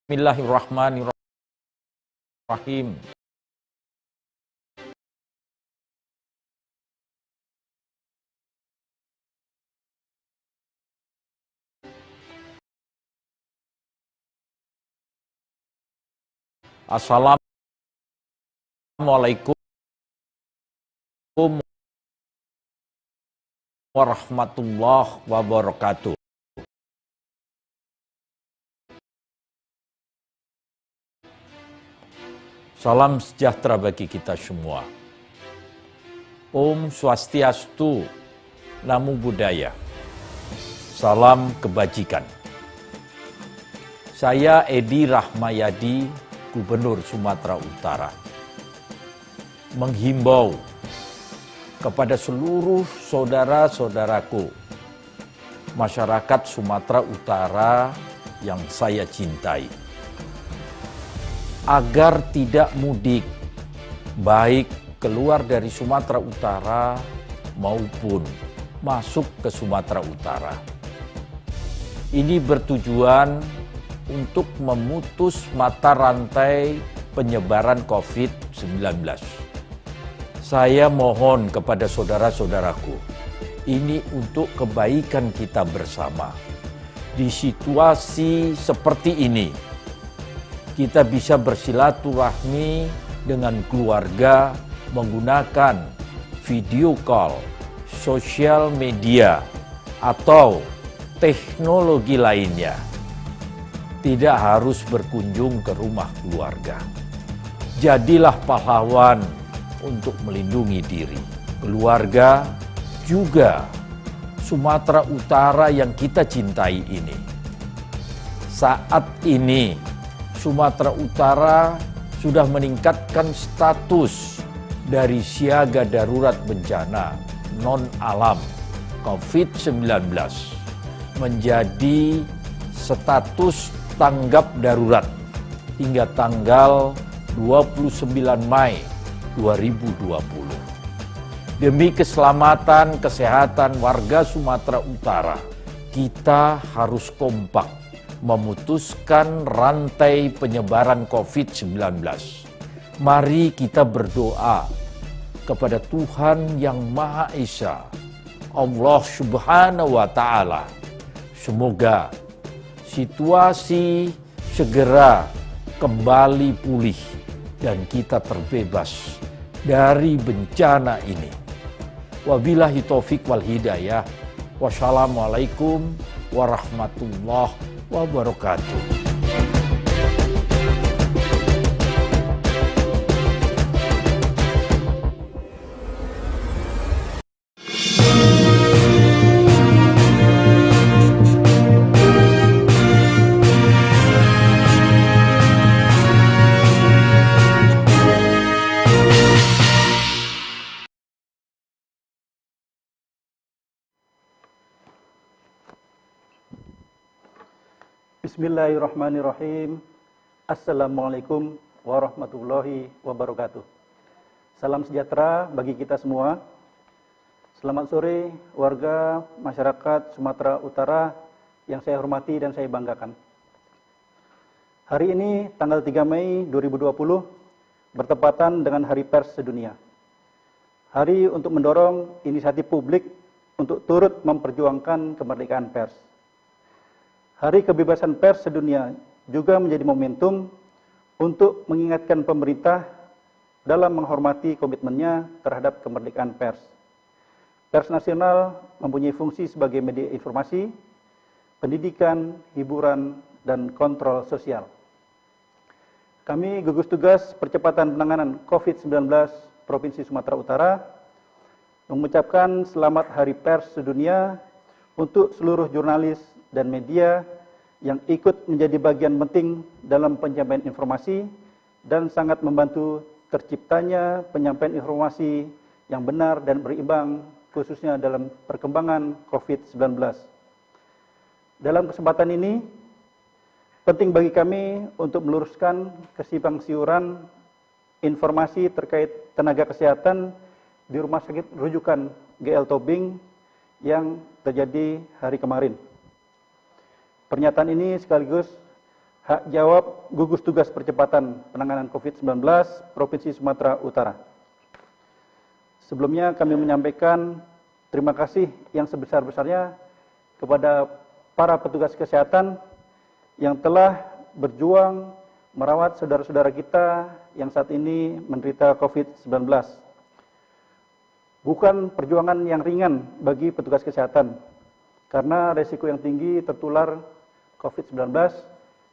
Bismillahirrahmanirrahim. Assalamualaikum warahmatullahi wabarakatuh. Salam sejahtera bagi kita semua. Om Swastiastu, Namo Buddhaya. Salam kebajikan. Saya Edi Rahmayadi, Gubernur Sumatera Utara, menghimbau kepada seluruh saudara-saudaraku, masyarakat Sumatera Utara yang saya cintai, agar tidak mudik, baik keluar dari Sumatera Utara maupun masuk ke Sumatera Utara. Ini bertujuan untuk memutus mata rantai penyebaran COVID-19. Saya mohon kepada saudara-saudaraku, ini untuk kebaikan kita bersama. Di situasi seperti ini, kita bisa bersilaturahmi dengan keluarga menggunakan video call, sosial media, atau teknologi lainnya. Tidak harus berkunjung ke rumah keluarga. Jadilah pahlawan untuk melindungi diri, keluarga, juga Sumatera Utara yang kita cintai ini. Saat ini, Sumatera Utara sudah meningkatkan status dari siaga darurat bencana non-alam COVID-19 menjadi status tanggap darurat hingga tanggal 29 Mei 2020. Demi keselamatan kesehatan warga Sumatera Utara, kita harus kompak memutuskan rantai penyebaran COVID-19. Mari kita berdoa kepada Tuhan yang Maha Esa, Allah Subhanahu wa Ta'ala. Semoga situasi segera kembali pulih dan kita terbebas dari bencana ini. Wabillahi taufik wal hidayah. Wassalamualaikum warahmatullahi wabarakatuh. Bismillahirrahmanirrahim. Assalamualaikum warahmatullahi wabarakatuh. Salam sejahtera bagi kita semua. Selamat sore warga masyarakat Sumatera Utara yang saya hormati dan saya banggakan. Hari ini tanggal 3 Mei 2020 bertepatan dengan Hari Pers Sedunia. Hari untuk mendorong inisiatif publik untuk turut memperjuangkan kemerdekaan pers. Hari Kebebasan Pers Sedunia juga menjadi momentum untuk mengingatkan pemerintah dalam menghormati komitmennya terhadap kemerdekaan pers. Pers nasional mempunyai fungsi sebagai media informasi, pendidikan, hiburan, dan kontrol sosial. Kami gugus tugas percepatan penanganan COVID-19 Provinsi Sumatera Utara mengucapkan selamat Hari Pers Sedunia untuk seluruh jurnalis dan media yang ikut menjadi bagian penting dalam penyampaian informasi dan sangat membantu terciptanya penyampaian informasi yang benar dan berimbang, khususnya dalam perkembangan COVID-19. Dalam kesempatan ini, penting bagi kami untuk meluruskan kesimpang siuran informasi terkait tenaga kesehatan di Rumah Sakit Rujukan GL Tobing yang terjadi hari kemarin. Pernyataan ini sekaligus Hak jawab gugus tugas percepatan penanganan COVID-19 Provinsi Sumatera Utara. Sebelumnya kami menyampaikan terima kasih yang sebesar-besarnya kepada para petugas kesehatan yang telah berjuang merawat saudara-saudara kita yang saat ini menderita COVID-19. Bukan perjuangan yang ringan bagi petugas kesehatan, karena resiko yang tinggi tertular COVID-19,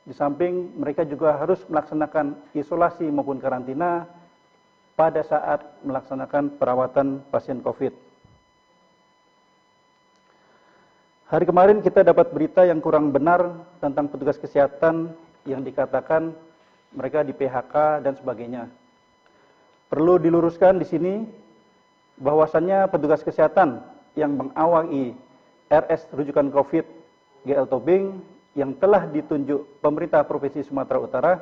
di samping mereka juga harus melaksanakan isolasi maupun karantina pada saat melaksanakan perawatan pasien COVID. Hari kemarin kita dapat berita yang kurang benar tentang petugas kesehatan yang dikatakan mereka di PHK dan sebagainya. Perlu diluruskan di sini bahwasannya petugas kesehatan yang mengawaki RS rujukan COVID GL Tobing yang telah ditunjuk pemerintah Provinsi Sumatera Utara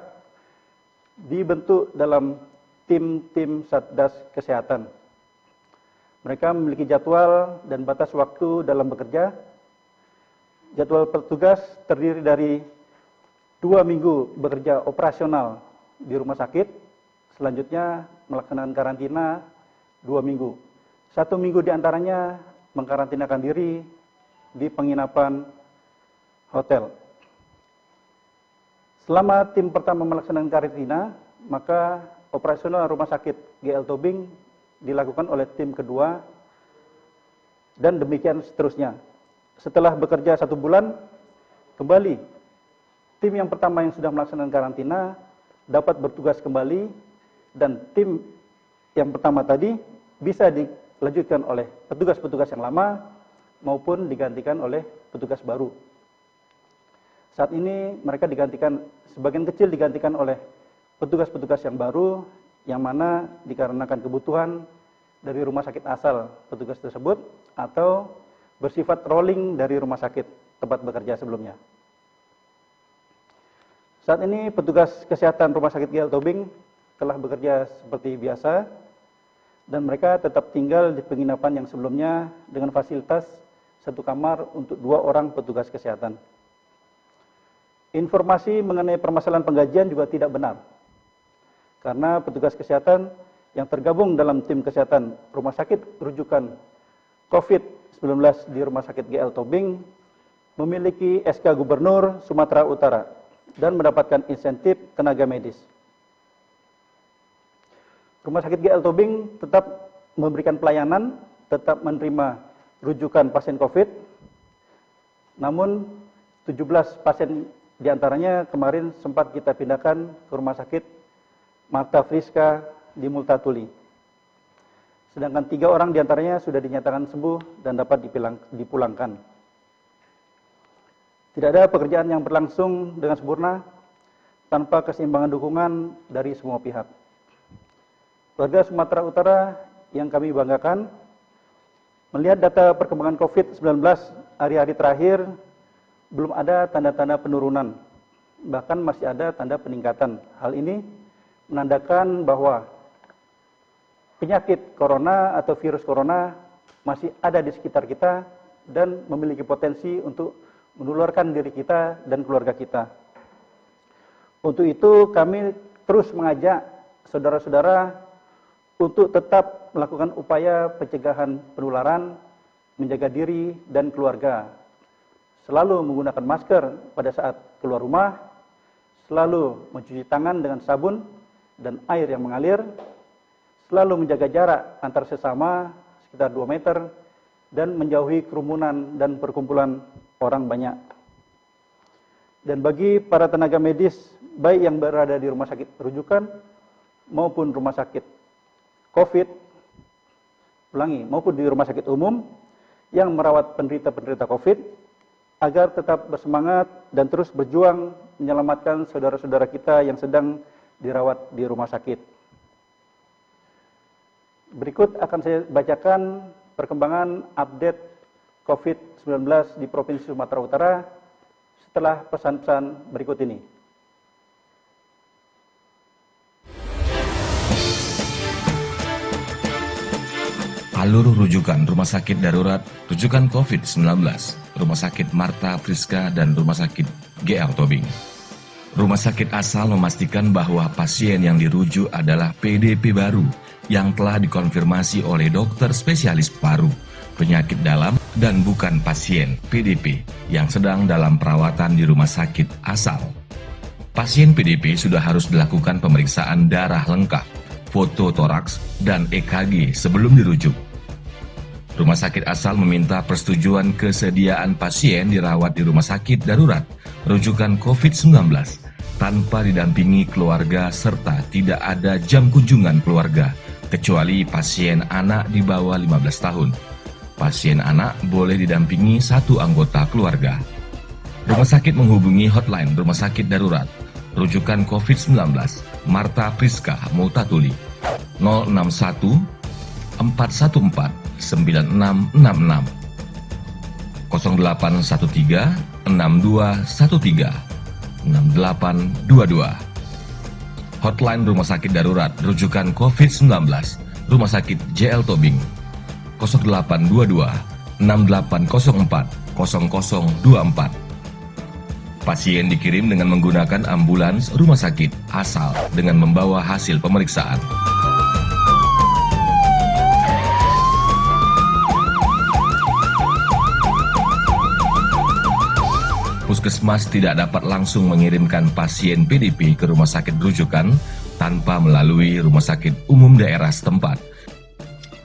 dibentuk dalam tim-tim Satgas Kesehatan. Mereka memiliki jadwal dan batas waktu dalam bekerja. Jadwal petugas terdiri dari 2 minggu bekerja operasional di rumah sakit, selanjutnya melaksanakan karantina 2 minggu. 1 minggu diantaranya mengkarantinakan diri di penginapan hotel. Selama tim pertama melaksanakan karantina, maka operasional rumah sakit GL Tobing dilakukan oleh tim kedua dan demikian seterusnya. Setelah bekerja 1 bulan, kembali tim yang pertama yang sudah melaksanakan karantina dapat bertugas kembali dan tim yang pertama tadi bisa dilanjutkan oleh petugas-petugas yang lama maupun digantikan oleh petugas baru. Saat ini mereka digantikan, sebagian kecil digantikan oleh petugas-petugas yang baru, yang mana dikarenakan kebutuhan dari rumah sakit asal petugas tersebut atau bersifat rolling dari rumah sakit tempat bekerja sebelumnya. Saat ini petugas kesehatan rumah sakit GL Tobing telah bekerja seperti biasa dan mereka tetap tinggal di penginapan yang sebelumnya dengan fasilitas 1 kamar untuk 2 orang petugas kesehatan. Informasi mengenai permasalahan penggajian juga tidak benar, karena petugas kesehatan yang tergabung dalam tim kesehatan rumah sakit rujukan COVID-19 di rumah sakit GL Tobing memiliki SK Gubernur Sumatera Utara dan mendapatkan insentif tenaga medis. Rumah sakit GL Tobing tetap memberikan pelayanan, tetap menerima rujukan pasien COVID, namun 17 pasien diantaranya kemarin sempat kita pindahkan ke rumah sakit Marta Friska di Multatuli. Sedangkan 3 orang diantaranya sudah dinyatakan sembuh dan dapat dipulangkan. Tidak ada pekerjaan yang berlangsung dengan sempurna tanpa keseimbangan dukungan dari semua pihak. Warga Sumatera Utara yang kami banggakan, melihat data perkembangan COVID-19 hari-hari terakhir, belum ada tanda-tanda penurunan, bahkan masih ada tanda peningkatan. Hal ini menandakan bahwa penyakit corona atau virus corona masih ada di sekitar kita dan memiliki potensi untuk menularkan diri kita dan keluarga kita. Untuk itu kami terus mengajak saudara-saudara untuk tetap melakukan upaya pencegahan penularan, menjaga diri dan keluarga. Selalu menggunakan masker pada saat keluar rumah, selalu mencuci tangan dengan sabun dan air yang mengalir, selalu menjaga jarak antar sesama sekitar 2 meter, dan menjauhi kerumunan dan perkumpulan orang banyak. Dan bagi para tenaga medis, baik yang berada di rumah sakit rujukan maupun rumah sakit COVID, maupun di rumah sakit umum yang merawat penderita-penderita COVID, agar tetap bersemangat dan terus berjuang menyelamatkan saudara-saudara kita yang sedang dirawat di rumah sakit. Berikut akan saya bacakan perkembangan update COVID-19 di Provinsi Sumatera Utara setelah pesan-pesan berikut ini. Alur rujukan Rumah Sakit Darurat Rujukan COVID-19, Rumah Sakit Marta Friska dan Rumah Sakit GL Tobing. Rumah sakit asal memastikan bahwa pasien yang dirujuk adalah PDP baru yang telah dikonfirmasi oleh dokter spesialis paru, penyakit dalam, dan bukan pasien PDP yang sedang dalam perawatan di rumah sakit asal. Pasien PDP sudah harus dilakukan pemeriksaan darah lengkap, foto toraks, dan EKG sebelum dirujuk. Rumah sakit asal meminta persetujuan kesediaan pasien dirawat di rumah sakit darurat rujukan COVID-19 tanpa didampingi keluarga serta tidak ada jam kunjungan keluarga kecuali pasien anak di bawah 15 tahun. Pasien anak boleh didampingi satu anggota keluarga. Rumah sakit menghubungi hotline rumah sakit darurat rujukan COVID-19 Marta Priska Multatuli 061 414 9666 0813 6213 6822. Hotline Rumah Sakit Darurat rujukan COVID-19 Rumah Sakit JL Tobing 0822 6804 0024. Pasien dikirim dengan menggunakan ambulans rumah sakit asal dengan membawa hasil pemeriksaan. Puskesmas tidak dapat langsung mengirimkan pasien PDP ke rumah sakit rujukan tanpa melalui rumah sakit umum daerah setempat.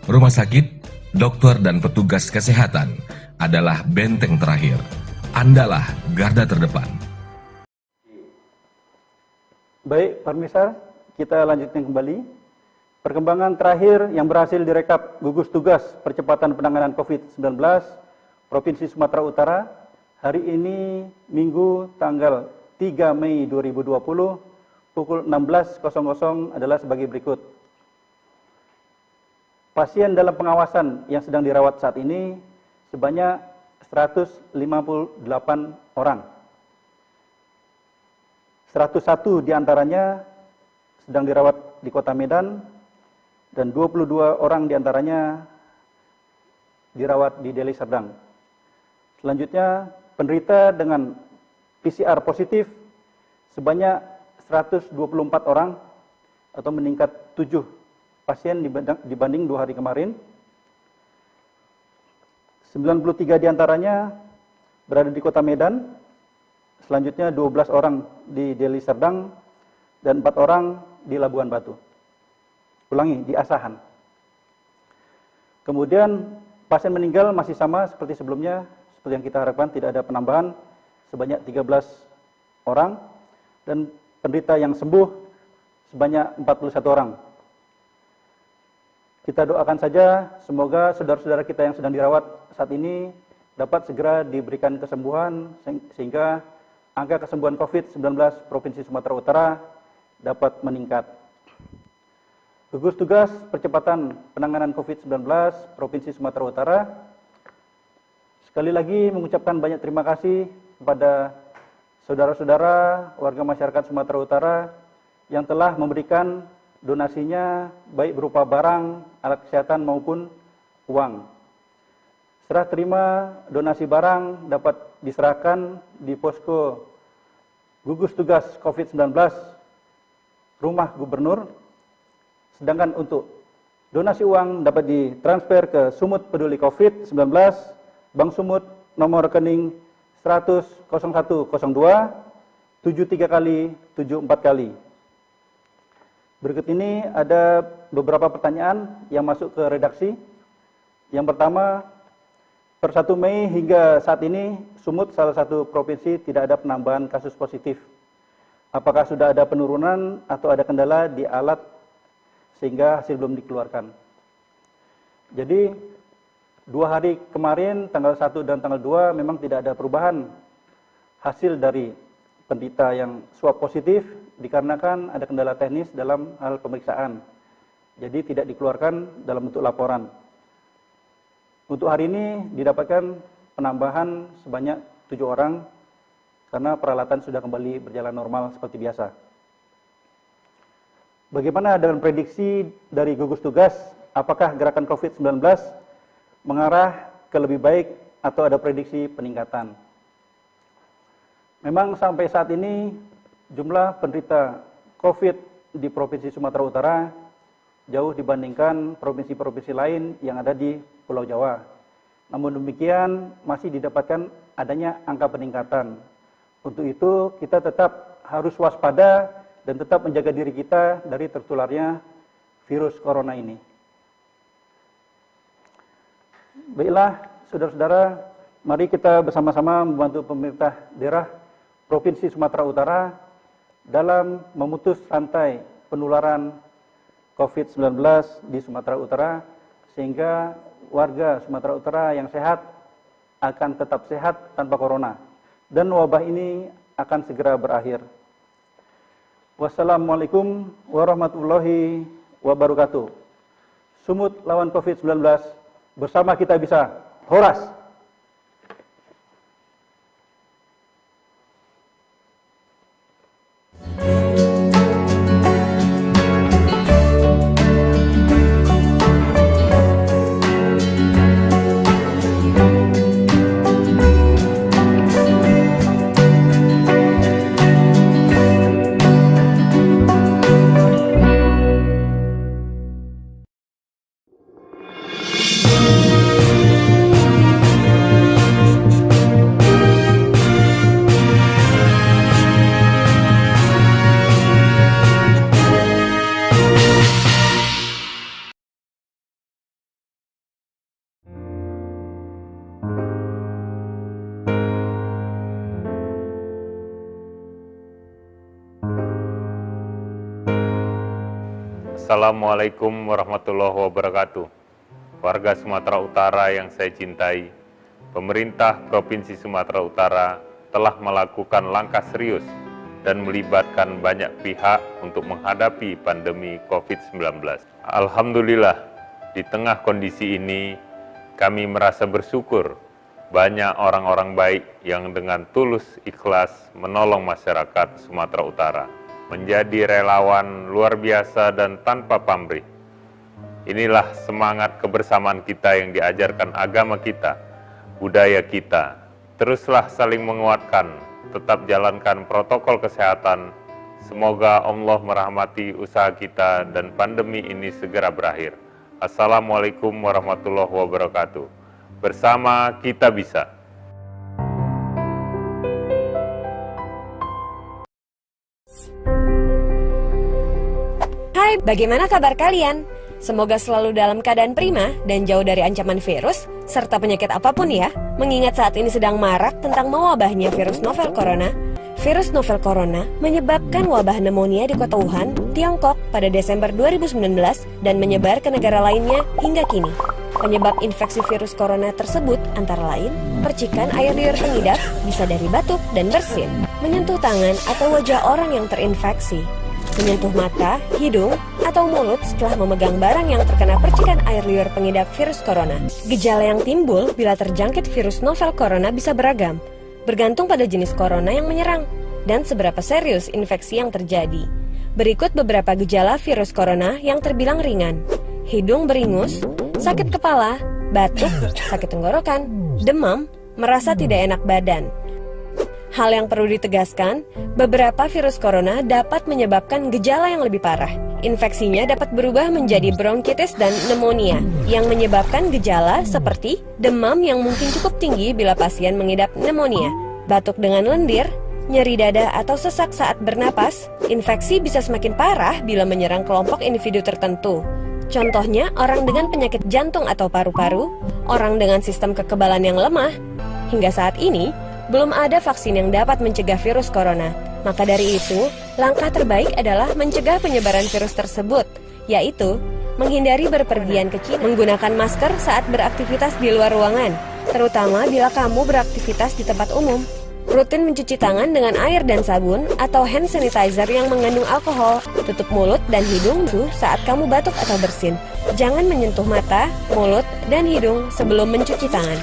Rumah sakit, dokter dan petugas kesehatan adalah benteng terakhir. Andalah garda terdepan. Baik, pemirsa, kita lanjutkan kembali. Perkembangan terakhir yang berhasil direkap gugus tugas percepatan penanganan COVID-19 Provinsi Sumatera Utara hari ini Minggu tanggal 3 Mei 2020 pukul 16.00 adalah sebagai berikut. Pasien dalam pengawasan yang sedang dirawat saat ini sebanyak 158 orang. 101 diantaranya sedang dirawat di Kota Medan dan 22 orang diantaranya dirawat di Deli Serdang. Selanjutnya, penderita dengan PCR positif sebanyak 124 orang atau meningkat 7 pasien dibanding 2 hari kemarin. 93 diantaranya berada di Kota Medan, selanjutnya 12 orang di Deli Serdang dan 4 orang di Labuan Batu. Ulangi, di Asahan. Kemudian pasien meninggal masih sama seperti sebelumnya, seperti yang kita harapkan, tidak ada penambahan, sebanyak 13 orang, dan penderita yang sembuh sebanyak 41 orang. Kita doakan saja semoga saudara-saudara kita yang sedang dirawat saat ini dapat segera diberikan kesembuhan sehingga angka kesembuhan COVID-19 Provinsi Sumatera Utara dapat meningkat. Gugus Tugas Percepatan Penanganan COVID-19 Provinsi Sumatera Utara sekali lagi mengucapkan banyak terima kasih kepada saudara-saudara warga masyarakat Sumatera Utara yang telah memberikan donasinya baik berupa barang, alat kesehatan maupun uang. Serah terima donasi barang dapat diserahkan di posko gugus tugas COVID-19 Rumah Gubernur, sedangkan untuk donasi uang dapat ditransfer ke Sumut Peduli COVID-19, Bank Sumut, nomor rekening 1000102 73 kali 74 kali. Berikut ini ada beberapa pertanyaan yang masuk ke redaksi. Yang pertama, per 1 Mei hingga saat ini, Sumut salah satu provinsi tidak ada penambahan kasus positif. Apakah sudah ada penurunan atau ada kendala di alat sehingga hasil belum dikeluarkan? Jadi, 2 hari kemarin, tanggal 1 dan tanggal 2, memang tidak ada perubahan hasil dari penderita yang swab positif dikarenakan ada kendala teknis dalam hal pemeriksaan. Jadi tidak dikeluarkan dalam bentuk laporan. Untuk hari ini didapatkan penambahan sebanyak 7 orang karena peralatan sudah kembali berjalan normal seperti biasa. Bagaimana dengan prediksi dari gugus tugas? Apakah gerakan COVID-19 mengarah ke lebih baik atau ada prediksi peningkatan? Memang sampai saat ini jumlah penderita COVID di Provinsi Sumatera Utara jauh dibandingkan provinsi-provinsi lain yang ada di Pulau Jawa. Namun demikian masih didapatkan adanya angka peningkatan. Untuk itu kita tetap harus waspada dan tetap menjaga diri kita dari tertularnya virus corona ini. Baiklah, saudara-saudara, mari kita bersama-sama membantu pemerintah daerah Provinsi Sumatera Utara dalam memutus rantai penularan COVID-19 di Sumatera Utara, sehingga warga Sumatera Utara yang sehat akan tetap sehat tanpa corona, dan wabah ini akan segera berakhir. Wassalamualaikum warahmatullahi wabarakatuh. Sumut lawan COVID-19, bersama kita bisa. Horas! Assalamualaikum warahmatullahi wabarakatuh. Warga Sumatera Utara yang saya cintai, pemerintah Provinsi Sumatera Utara telah melakukan langkah serius dan melibatkan banyak pihak untuk menghadapi pandemi COVID-19. Alhamdulillah, di tengah kondisi ini, kami merasa bersyukur banyak orang-orang baik yang dengan tulus ikhlas menolong masyarakat Sumatera Utara, menjadi relawan luar biasa dan tanpa pamrih. Inilah semangat kebersamaan kita yang diajarkan agama kita, budaya kita. Teruslah saling menguatkan, tetap jalankan protokol kesehatan. Semoga Allah merahmati usaha kita dan pandemi ini segera berakhir. Assalamualaikum warahmatullahi wabarakatuh. Bersama kita bisa. Hai, bagaimana kabar kalian? Semoga selalu dalam keadaan prima dan jauh dari ancaman virus serta penyakit apapun ya. Mengingat saat ini sedang marak tentang mewabahnya virus novel corona. Virus novel corona menyebabkan wabah pneumonia di kota Wuhan, Tiongkok pada Desember 2019 dan menyebar ke negara lainnya hingga kini. Penyebab infeksi virus corona tersebut antara lain percikan air liur pengidap bisa dari batuk dan bersin, menyentuh tangan atau wajah orang yang terinfeksi, menyentuh mata, hidung, atau mulut setelah memegang barang yang terkena percikan air liur pengidap virus corona. Gejala yang timbul bila terjangkit virus novel corona bisa beragam, bergantung pada jenis corona yang menyerang dan seberapa serius infeksi yang terjadi. Berikut beberapa gejala virus corona yang terbilang ringan: hidung beringus, sakit kepala, batuk, sakit tenggorokan, demam, merasa tidak enak badan. Hal yang perlu ditegaskan, beberapa virus corona dapat menyebabkan gejala yang lebih parah. Infeksinya dapat berubah menjadi bronkitis dan pneumonia, yang menyebabkan gejala seperti demam yang mungkin cukup tinggi bila pasien mengidap pneumonia, batuk dengan lendir, nyeri dada atau sesak saat bernapas. Infeksi bisa semakin parah bila menyerang kelompok individu tertentu. Contohnya, orang dengan penyakit jantung atau paru-paru, orang dengan sistem kekebalan yang lemah. Hingga saat ini, belum ada vaksin yang dapat mencegah virus corona. Maka dari itu, langkah terbaik adalah mencegah penyebaran virus tersebut, yaitu menghindari berpergian ke Cina, menggunakan masker saat beraktivitas di luar ruangan, terutama bila kamu beraktivitas di tempat umum. Rutin mencuci tangan dengan air dan sabun atau hand sanitizer yang mengandung alkohol. Tutup mulut dan hidung saat kamu batuk atau bersin. Jangan menyentuh mata, mulut, dan hidung sebelum mencuci tangan.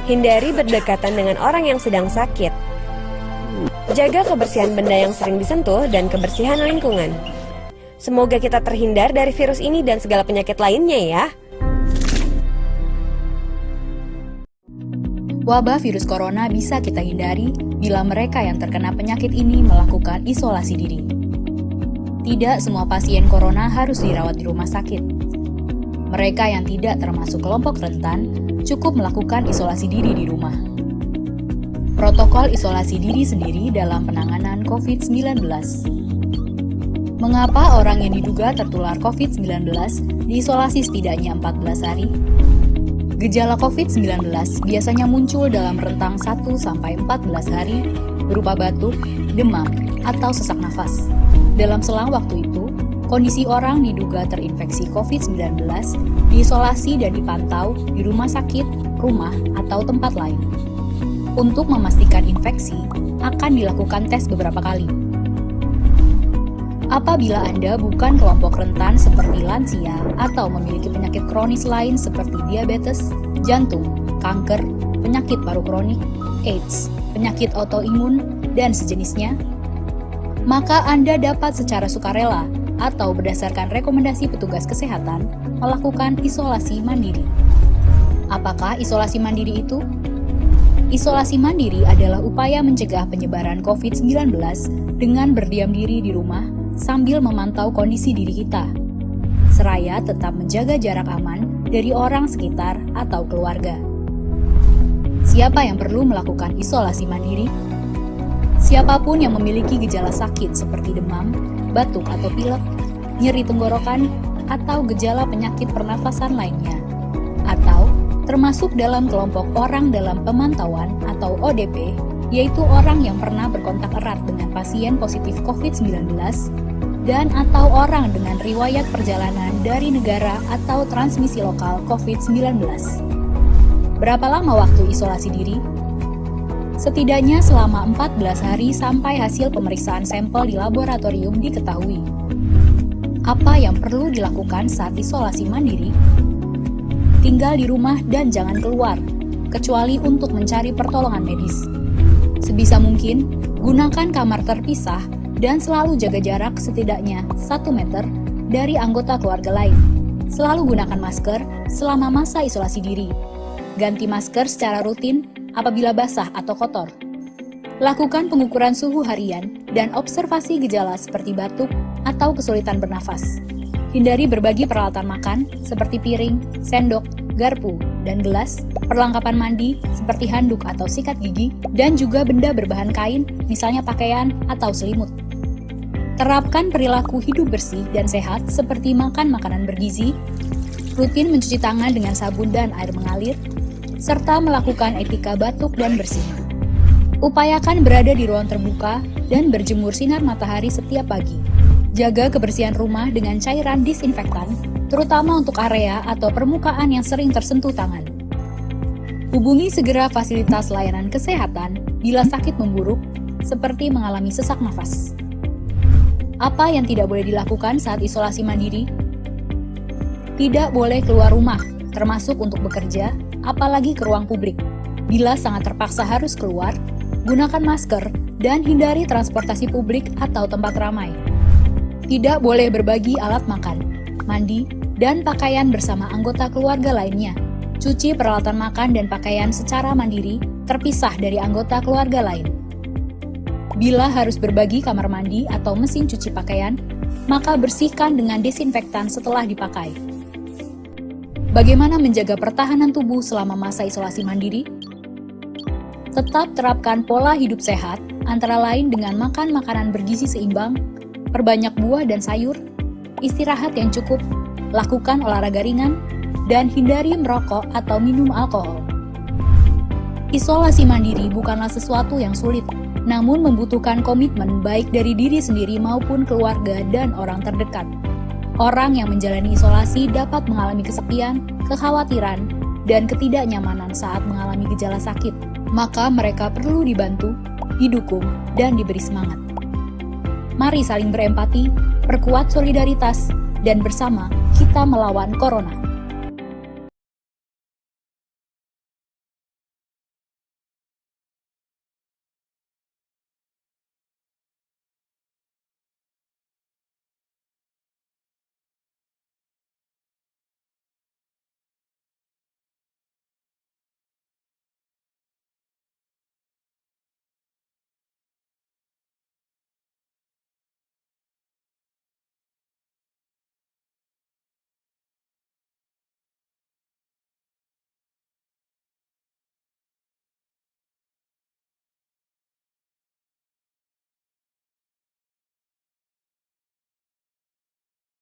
Hindari berdekatan dengan orang yang sedang sakit. Jaga kebersihan benda yang sering disentuh dan kebersihan lingkungan. Semoga kita terhindar dari virus ini dan segala penyakit lainnya ya. Wabah virus corona bisa kita hindari bila mereka yang terkena penyakit ini melakukan isolasi diri. Tidak semua pasien corona harus dirawat di rumah sakit. Mereka yang tidak termasuk kelompok rentan cukup melakukan isolasi diri di rumah. Protokol isolasi diri sendiri dalam penanganan COVID-19. Mengapa orang yang diduga tertular COVID-19 diisolasi setidaknya 14 hari? Gejala COVID-19 biasanya muncul dalam rentang 1-14 hari berupa batuk, demam, atau sesak nafas. Dalam selang waktu itu, kondisi orang diduga terinfeksi COVID-19 diisolasi dan dipantau di rumah sakit, rumah, atau tempat lain. Untuk memastikan infeksi, akan dilakukan tes beberapa kali. Apabila Anda bukan kelompok rentan seperti lansia atau memiliki penyakit kronis lain seperti diabetes, jantung, kanker, penyakit paru kronik, AIDS, penyakit autoimun, dan sejenisnya, maka Anda dapat secara sukarela atau berdasarkan rekomendasi petugas kesehatan melakukan isolasi mandiri. Apakah isolasi mandiri itu? Isolasi mandiri adalah upaya mencegah penyebaran COVID-19 dengan berdiam diri di rumah sambil memantau kondisi diri kita, seraya tetap menjaga jarak aman dari orang sekitar atau keluarga. Siapa yang perlu melakukan isolasi mandiri? Siapapun yang memiliki gejala sakit seperti demam, batuk atau pilek, nyeri tenggorokan, atau gejala penyakit pernafasan lainnya, atau termasuk dalam kelompok orang dalam pemantauan atau ODP, yaitu orang yang pernah berkontak erat dengan pasien positif COVID-19 dan atau orang dengan riwayat perjalanan dari negara atau transmisi lokal COVID-19. Berapa lama waktu isolasi diri? Setidaknya selama 14 hari sampai hasil pemeriksaan sampel di laboratorium diketahui. Apa yang perlu dilakukan saat isolasi mandiri? Tinggal di rumah dan jangan keluar, kecuali untuk mencari pertolongan medis. Sebisa mungkin, gunakan kamar terpisah dan selalu jaga jarak setidaknya 1 meter dari anggota keluarga lain. Selalu gunakan masker selama masa isolasi diri. Ganti masker secara rutin apabila basah atau kotor. Lakukan pengukuran suhu harian dan observasi gejala seperti batuk atau kesulitan bernafas. Hindari berbagi peralatan makan seperti piring, sendok, garpu, dan gelas, perlengkapan mandi seperti handuk atau sikat gigi, dan juga benda berbahan kain, misalnya pakaian atau selimut. Terapkan perilaku hidup bersih dan sehat seperti makan makanan bergizi, rutin mencuci tangan dengan sabun dan air mengalir, serta melakukan etika batuk dan bersih. Upayakan berada di ruang terbuka dan berjemur sinar matahari setiap pagi. Jaga kebersihan rumah dengan cairan disinfektan, terutama untuk area atau permukaan yang sering tersentuh tangan. Hubungi segera fasilitas layanan kesehatan bila sakit memburuk, seperti mengalami sesak nafas. Apa yang tidak boleh dilakukan saat isolasi mandiri? Tidak boleh keluar rumah, termasuk untuk bekerja, apalagi ke ruang publik. Bila sangat terpaksa harus keluar, gunakan masker dan hindari transportasi publik atau tempat ramai. Tidak boleh berbagi alat makan, mandi, dan pakaian bersama anggota keluarga lainnya. Cuci peralatan makan dan pakaian secara mandiri, terpisah dari anggota keluarga lain. Bila harus berbagi kamar mandi atau mesin cuci pakaian, maka bersihkan dengan desinfektan setelah dipakai. Bagaimana menjaga pertahanan tubuh selama masa isolasi mandiri? Tetap terapkan pola hidup sehat, antara lain dengan makan makanan bergizi seimbang, perbanyak buah dan sayur, istirahat yang cukup, lakukan olahraga ringan, dan hindari merokok atau minum alkohol. Isolasi mandiri bukanlah sesuatu yang sulit, namun membutuhkan komitmen baik dari diri sendiri maupun keluarga dan orang terdekat. Orang yang menjalani isolasi dapat mengalami kesepian, kekhawatiran, dan ketidaknyamanan saat mengalami gejala sakit. Maka mereka perlu dibantu, didukung, dan diberi semangat. Mari saling berempati, perkuat solidaritas, dan bersama kita melawan corona.